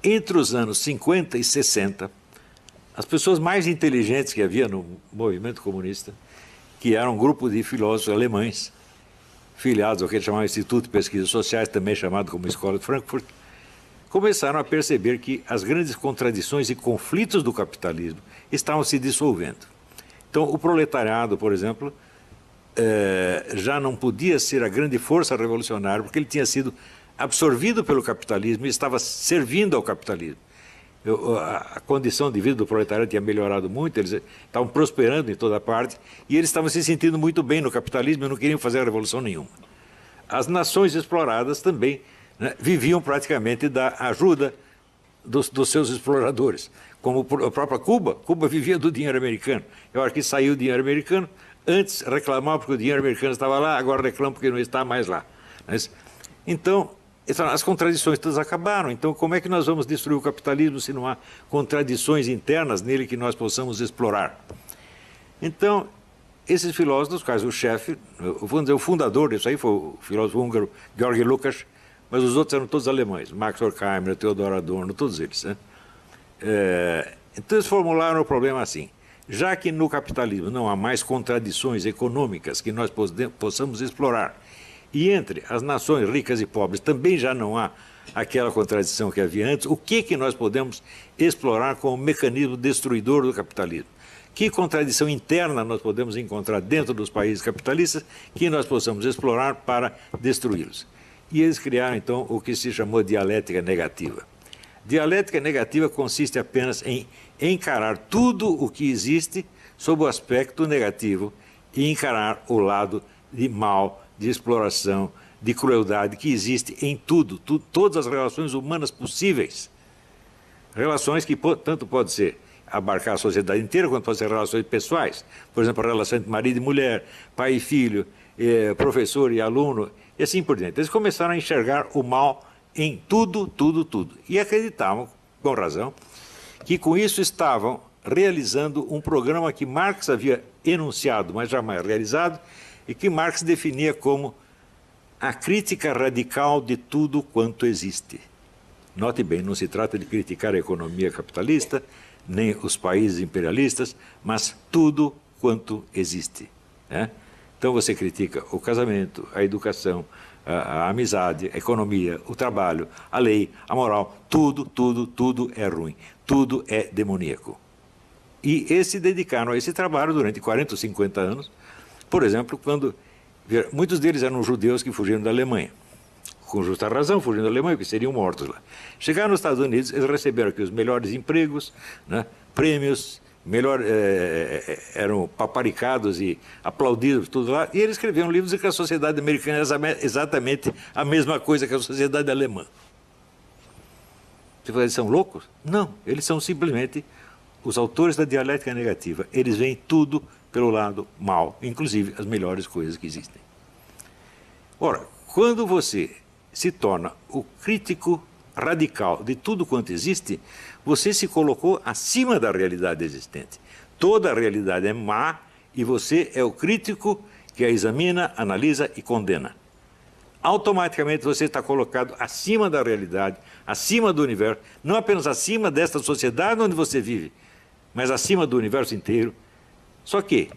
entre os anos 50 e 60, as pessoas mais inteligentes que havia no movimento comunista, que era um grupo de filósofos alemães, filiados ao que eles chamavam Instituto de Pesquisas Sociais, também chamado como Escola de Frankfurt, começaram a perceber que as grandes contradições e conflitos do capitalismo estavam se dissolvendo. Então, o proletariado, por exemplo, já não podia ser a grande força revolucionária, porque ele tinha sido absorvido pelo capitalismo e estava servindo ao capitalismo. A condição de vida do proletariado tinha melhorado muito, eles estavam prosperando em toda parte, e eles estavam se sentindo muito bem no capitalismo e não queriam fazer revolução nenhuma. As nações exploradas também, né, viviam praticamente da ajuda dos seus exploradores, como a própria Cuba. Cuba vivia do dinheiro americano. Eu acho que saiu o dinheiro americano, antes reclamava porque o dinheiro americano estava lá, agora reclama porque não está mais lá. Então, as contradições todas acabaram. Então, como é que nós vamos destruir o capitalismo se não há contradições internas nele que nós possamos explorar? Então, esses filósofos, dos quais o chefe, vamos dizer, o fundador disso aí foi o filósofo húngaro Georgi Lukács, mas os outros eram todos alemães, Max Horkheimer, Theodor Adorno, todos eles, né? Então, eles formularam o problema assim: já que no capitalismo não há mais contradições econômicas que nós possamos explorar, e entre as nações ricas e pobres também já não há aquela contradição que havia antes, o que nós podemos explorar como mecanismo destruidor do capitalismo? Que contradição interna nós podemos encontrar dentro dos países capitalistas que nós possamos explorar para destruí-los? E eles criaram, então, o que se chamou dialética negativa. Dialética negativa consiste apenas em encarar tudo o que existe sob o aspecto negativo e encarar o lado de mal, de exploração, de crueldade que existe em tudo, todas as relações humanas possíveis. Relações que tanto pode ser abarcar a sociedade inteira, quanto pode ser relações pessoais. Por exemplo, a relação entre marido e mulher, pai e filho, professor e aluno, e assim por diante. Eles começaram a enxergar o mal em tudo, tudo, tudo. E acreditavam, com razão, que com isso estavam realizando um programa que Marx havia enunciado, mas jamais realizado, e que Marx definia como a crítica radical de tudo quanto existe. Note bem, não se trata de criticar a economia capitalista, nem os países imperialistas, mas tudo quanto existe, né? Então você critica o casamento, a educação, a amizade, a economia, o trabalho, a lei, a moral, tudo, tudo, tudo é ruim, tudo é demoníaco. E eles se dedicaram a esse trabalho durante 40 ou 50 anos, por exemplo, quando muitos deles eram judeus que fugiram da Alemanha, com justa razão, fugindo da Alemanha, porque seriam mortos lá. Chegaram nos Estados Unidos, eles receberam aqui os melhores empregos, né, prêmios, eram paparicados e aplaudidos, tudo lá, e eles escreveram livros de que a sociedade americana é exatamente a mesma coisa que a sociedade alemã. Você fala, eles são loucos? Não, eles são simplesmente os autores da dialética negativa. Eles veem tudo pelo lado mal, inclusive as melhores coisas que existem. Ora, quando você se torna o crítico radical de tudo quanto existe, você se colocou acima da realidade existente. Toda a realidade é má e você é o crítico que a examina, analisa e condena. Automaticamente você está colocado acima da realidade, acima do universo, não apenas acima desta sociedade onde você vive, mas acima do universo inteiro. Só que,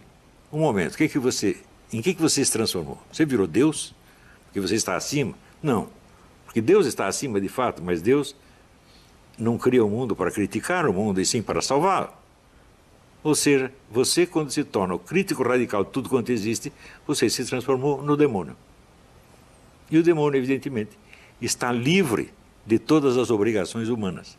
um momento, em que você se transformou? Você virou Deus? Porque você está acima? Não. Porque Deus está acima de fato, mas Deus não cria o mundo para criticar o mundo, e sim para salvá-lo. Ou seja, você, quando se torna o crítico radical de tudo quanto existe, você se transformou no demônio. E o demônio, evidentemente, está livre de todas as obrigações humanas.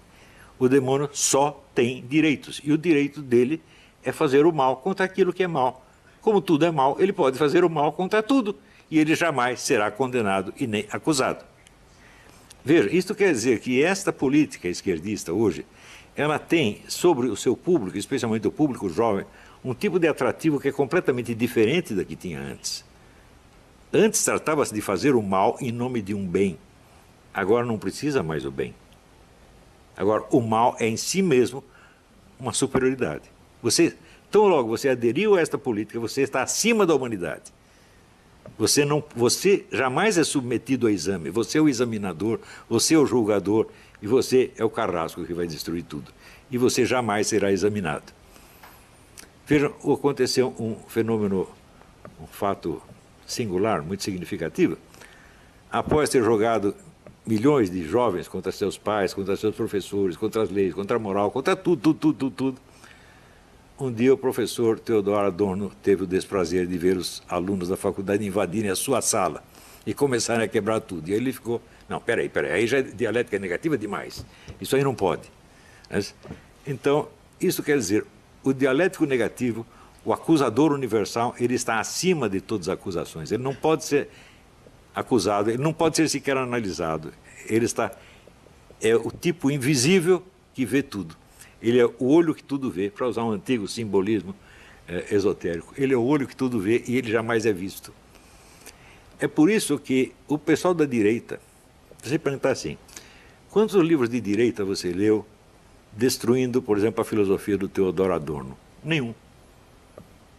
O demônio só tem direitos, e o direito dele é fazer o mal contra aquilo que é mal. Como tudo é mal, ele pode fazer o mal contra tudo, e ele jamais será condenado e nem acusado. Veja, isto quer dizer que esta política esquerdista hoje, ela tem sobre o seu público, especialmente o público jovem, um tipo de atrativo que é completamente diferente da que tinha antes. Antes tratava-se de fazer o mal em nome de um bem. Agora não precisa mais o bem. Agora, o mal é em si mesmo uma superioridade. Tão logo você aderiu a esta política, você está acima da humanidade. Você jamais é submetido a exame. Você é o examinador, você é o julgador e você é o carrasco que vai destruir tudo. E você jamais será examinado. Vejam, aconteceu um fenômeno, um fato singular, muito significativo. Após ter jogado milhões de jovens contra seus pais, contra seus professores, contra as leis, contra a moral, contra tudo, um dia o professor Theodor Adorno teve o desprazer de ver os alunos da faculdade invadirem a sua sala e começarem a quebrar tudo. E aí ele ficou, não, peraí, aí já é dialética negativa demais. Isso aí não pode. Então, isso quer dizer, o dialético negativo, o acusador universal, ele está acima de todas as acusações. Ele não pode ser acusado, ele não pode ser sequer analisado. É o tipo invisível que vê tudo. Ele é o olho que tudo vê, para usar um antigo simbolismo esotérico. Ele é o olho que tudo vê e ele jamais é visto. É por isso que o pessoal da direita, você perguntar assim, quantos livros de direita você leu destruindo, por exemplo, a filosofia do Theodor Adorno? Nenhum.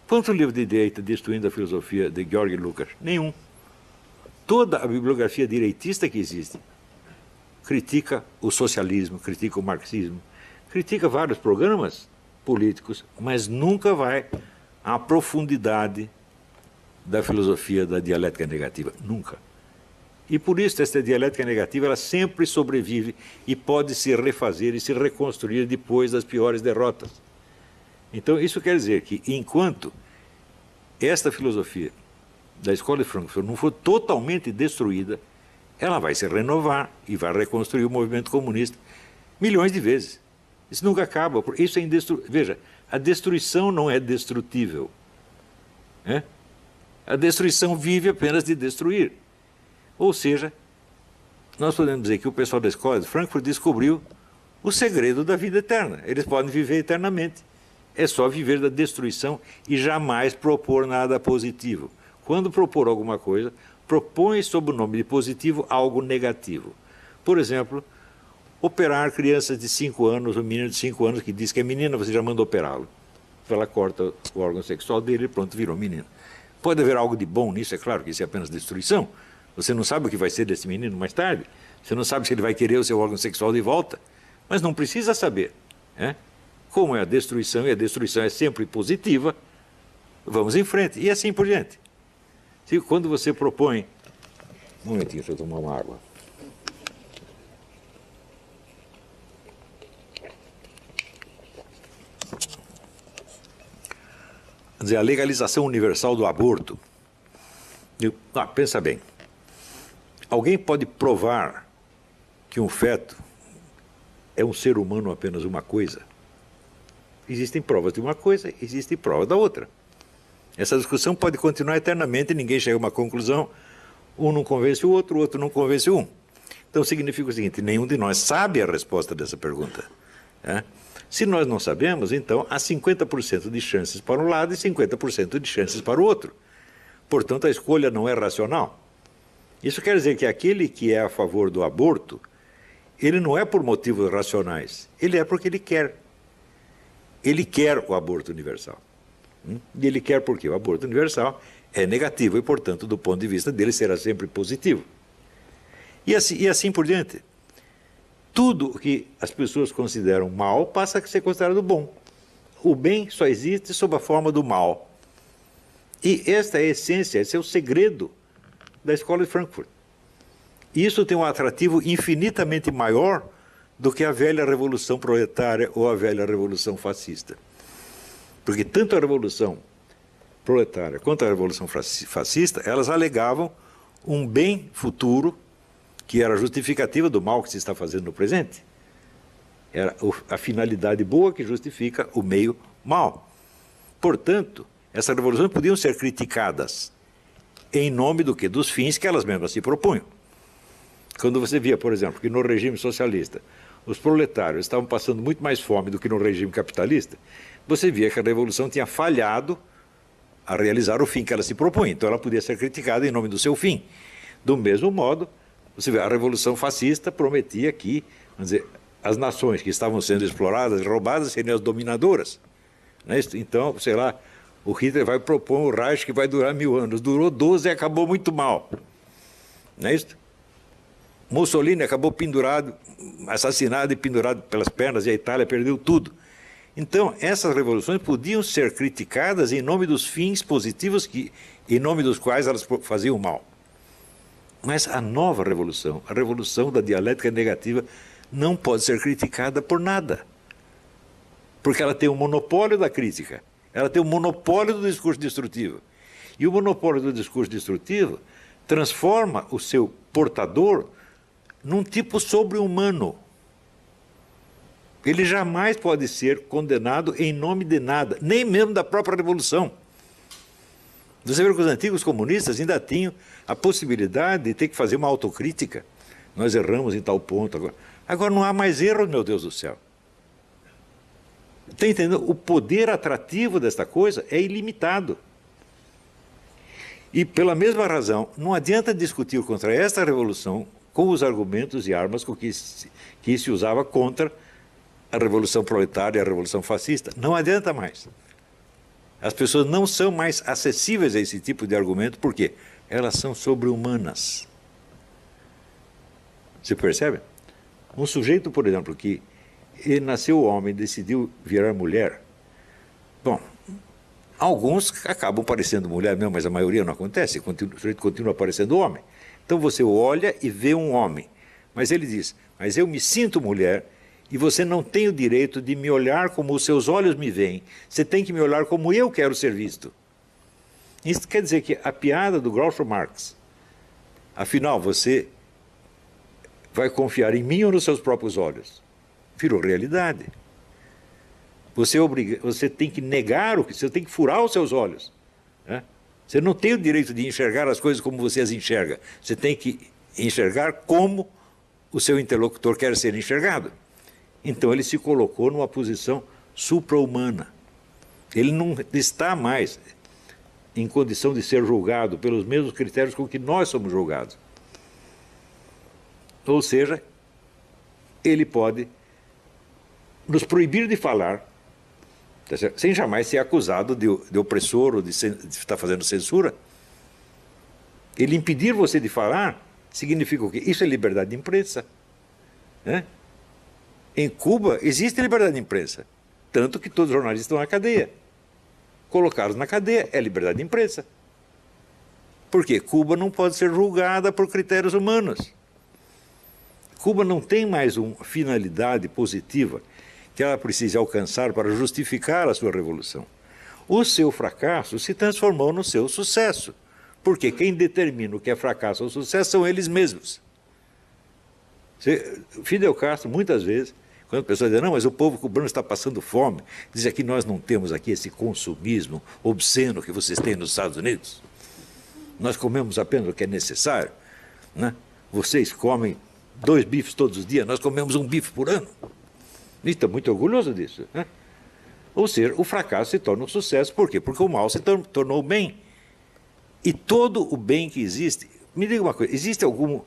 Quantos livros de direita destruindo a filosofia de Georg Lukács? Nenhum. Toda a bibliografia direitista que existe critica o socialismo, critica o marxismo, critica vários programas políticos, mas nunca vai à profundidade da filosofia da dialética negativa. Nunca. E por isso essa dialética negativa ela sempre sobrevive e pode se refazer e se reconstruir depois das piores derrotas. Então isso quer dizer que enquanto esta filosofia da Escola de Frankfurt não for totalmente destruída, ela vai se renovar e vai reconstruir o movimento comunista milhões de vezes. Isso nunca acaba, porque isso é indestrutível. Veja, a destruição não é destrutível. A destruição vive apenas de destruir. Ou seja, nós podemos dizer que o pessoal da Escola de Frankfurt descobriu o segredo da vida eterna. Eles podem viver eternamente. É só viver da destruição e jamais propor nada positivo. Quando propor alguma coisa, propõe sob o nome de positivo algo negativo. Por exemplo, operar crianças de 5 anos, um menino de 5 anos que diz que é menina, você já manda operá-lo. Ela corta o órgão sexual dele e pronto, virou menino. Pode haver algo de bom nisso, é claro que isso é apenas destruição. Você não sabe o que vai ser desse menino mais tarde. Você não sabe se ele vai querer o seu órgão sexual de volta. Mas não precisa saber. Como é a destruição, e a destruição é sempre positiva, vamos em frente. E assim por diante. Quando você propõe... Um momentinho, deixa eu tomar uma água. Quer dizer, a legalização universal do aborto. Pensa bem. Alguém pode provar que um feto é um ser humano apenas uma coisa? Existem provas de uma coisa, existem provas da outra. Essa discussão pode continuar eternamente, ninguém chega a uma conclusão, um não convence o outro não convence um. Então significa o seguinte, nenhum de nós sabe a resposta dessa pergunta. Se nós não sabemos, então há 50% de chances para um lado e 50% de chances para o outro. Portanto, a escolha não é racional. Isso quer dizer que aquele que é a favor do aborto, ele não é por motivos racionais, ele é porque ele quer. Ele quer o aborto universal. E ele quer porque o aborto universal é negativo e, portanto, do ponto de vista dele, será sempre positivo. E assim por diante. Tudo o que as pessoas consideram mal passa a ser considerado bom. O bem só existe sob a forma do mal. E esta é a essência, esse é o segredo da Escola de Frankfurt. Isso tem um atrativo infinitamente maior do que a velha revolução proletária ou a velha revolução fascista. Porque tanto a revolução proletária quanto a revolução fascista, elas alegavam um bem futuro que era justificativa do mal que se está fazendo no presente. Era a finalidade boa que justifica o meio mal. Portanto, essas revoluções podiam ser criticadas em nome do quê? Dos fins que elas mesmas se propunham. Quando você via, por exemplo, que no regime socialista os proletários estavam passando muito mais fome do que no regime capitalista, você via que a revolução tinha falhado a realizar o fim que ela se propunha. Então ela podia ser criticada em nome do seu fim. Do mesmo modo, você vê, a revolução fascista prometia que, vamos dizer, as nações que estavam sendo exploradas e roubadas seriam as dominadoras. Então, sei lá, O Hitler vai propor um Reich que vai durar 1000 anos. Durou 12 e acabou muito mal. Não é isso? Mussolini acabou pendurado, assassinado e pendurado pelas pernas, e a Itália perdeu tudo. Então, essas revoluções podiam ser criticadas em nome dos fins positivos em nome dos quais elas faziam mal. Mas a nova revolução, a revolução da dialética negativa, não pode ser criticada por nada. Porque ela tem o monopólio da crítica, ela tem o monopólio do discurso destrutivo. E o monopólio do discurso destrutivo transforma o seu portador num tipo sobre-humano. Ele jamais pode ser condenado em nome de nada, nem mesmo da própria revolução. Você vê que os antigos comunistas ainda tinham a possibilidade de ter que fazer uma autocrítica. Nós erramos em tal ponto. Agora não há mais erro, meu Deus do céu. Está entendendo? O poder atrativo desta coisa é ilimitado. E pela mesma razão, não adianta discutir contra esta revolução com os argumentos e armas com que se usava contra a revolução proletária e a revolução fascista. Não adianta mais. As pessoas não são mais acessíveis a esse tipo de argumento, por quê? Elas são sobre-humanas. Você percebe? Um sujeito, por exemplo, que ele nasceu homem, decidiu virar mulher. Bom, alguns acabam parecendo mulher mesmo, mas a maioria não acontece, o sujeito continua parecendo homem. Então você olha e vê um homem, mas ele diz, mas eu me sinto mulher e você não tem o direito de me olhar como os seus olhos me veem, você tem que me olhar como eu quero ser visto. Isso quer dizer que a piada do Groucho Marx, afinal você vai confiar em mim ou nos seus próprios olhos? Virou realidade. Você tem que negar, você tem que furar os seus olhos. Né? Você não tem o direito de enxergar as coisas como você as enxerga. Você tem que enxergar como o seu interlocutor quer ser enxergado. Então ele se colocou numa posição supra-humana. Ele não está mais em condição de ser julgado pelos mesmos critérios com que nós somos julgados. Ou seja, ele pode nos proibir de falar, sem jamais ser acusado de opressor ou de estar fazendo censura. Ele impedir você de falar significa o quê? Isso é liberdade de imprensa. Né? Em Cuba existe liberdade de imprensa, tanto que todos os jornalistas estão na cadeia. Colocá-los na cadeia é liberdade de imprensa. Por quê? Cuba não pode ser julgada por critérios humanos. Cuba não tem mais uma finalidade positiva que ela precise alcançar para justificar a sua revolução. O seu fracasso se transformou no seu sucesso, porque quem determina o que é fracasso ou sucesso são eles mesmos. Fidel Castro, muitas vezes, quando a pessoa diz, não, mas o povo cubano está passando fome, diz que nós não temos aqui esse consumismo obsceno que vocês têm nos Estados Unidos. Nós comemos apenas o que é necessário. Né? Vocês comem 2 bifes todos os dias, nós comemos 1 bife por ano. E está muito orgulhoso disso. Né? Ou seja, o fracasso se torna um sucesso. Por quê? Porque o mal se tornou bem. E todo o bem que existe... Me diga uma coisa, existe algum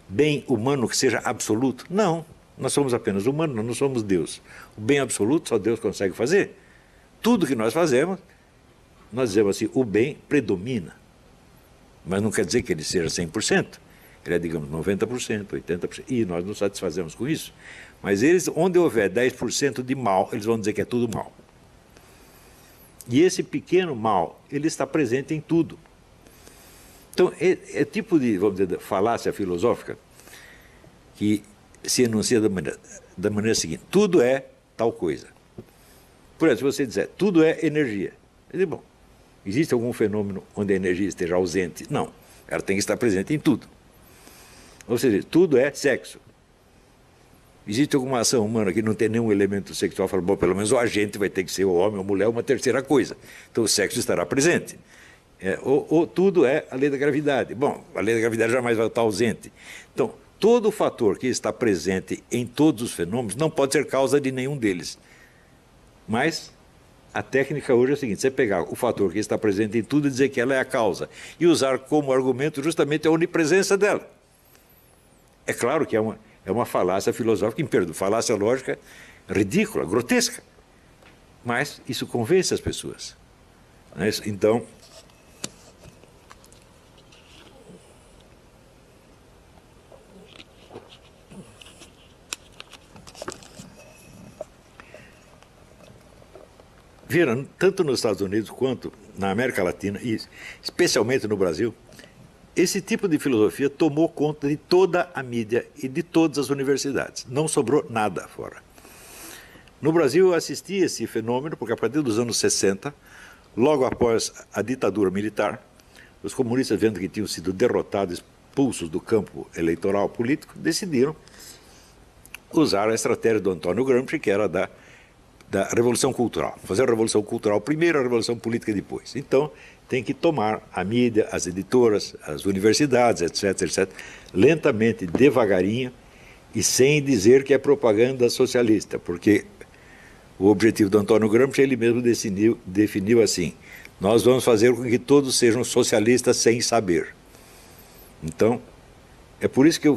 bem humano que seja absoluto? Não. Nós somos apenas humanos, nós não somos Deus. O bem absoluto só Deus consegue fazer. Tudo que nós fazemos, nós dizemos assim, o bem predomina. Mas não quer dizer que ele seja 100%. Ele é, digamos, 90%, 80%. E nós nos satisfazemos com isso. Mas eles, onde houver 10% de mal, eles vão dizer que é tudo mal. E esse pequeno mal, ele está presente em tudo. Então, é tipo de, vamos dizer, falácia filosófica que se enuncia da maneira seguinte, tudo é tal coisa. Por exemplo, se você disser, tudo é energia. Eu digo, bom, existe algum fenômeno onde a energia esteja ausente? Não, ela tem que estar presente em tudo. Ou seja, tudo é sexo. Existe alguma ação humana que não tem nenhum elemento sexual, fala, bom, pelo menos o agente vai ter que ser o homem ou a mulher, uma terceira coisa. Então o sexo estará presente. Ou tudo é a lei da gravidade. Bom, a lei da gravidade jamais vai estar ausente. Então, todo fator que está presente em todos os fenômenos não pode ser causa de nenhum deles. Mas a técnica hoje é a seguinte, você pegar o fator que está presente em tudo e dizer que ela é a causa, e usar como argumento justamente a onipresença dela. É claro que é uma falácia filosófica imperdoável, falácia lógica ridícula, grotesca. Mas isso convence as pessoas. Né? Então, viram, tanto nos Estados Unidos quanto na América Latina, e especialmente no Brasil, esse tipo de filosofia tomou conta de toda a mídia e de todas as universidades. Não sobrou nada fora. No Brasil, eu assisti esse fenômeno, porque a partir dos anos 60, logo após a ditadura militar, os comunistas, vendo que tinham sido derrotados, expulsos do campo eleitoral político, decidiram usar a estratégia do Antônio Gramsci, que era da Revolução Cultural. Fazer a Revolução Cultural primeiro, a Revolução Política depois. Então, tem que tomar a mídia, as editoras, as universidades, etc., etc., lentamente, devagarinho, e sem dizer que é propaganda socialista, porque o objetivo do Antônio Gramsci, ele mesmo definiu assim: nós vamos fazer com que todos sejam socialistas sem saber. Então, é por isso que eu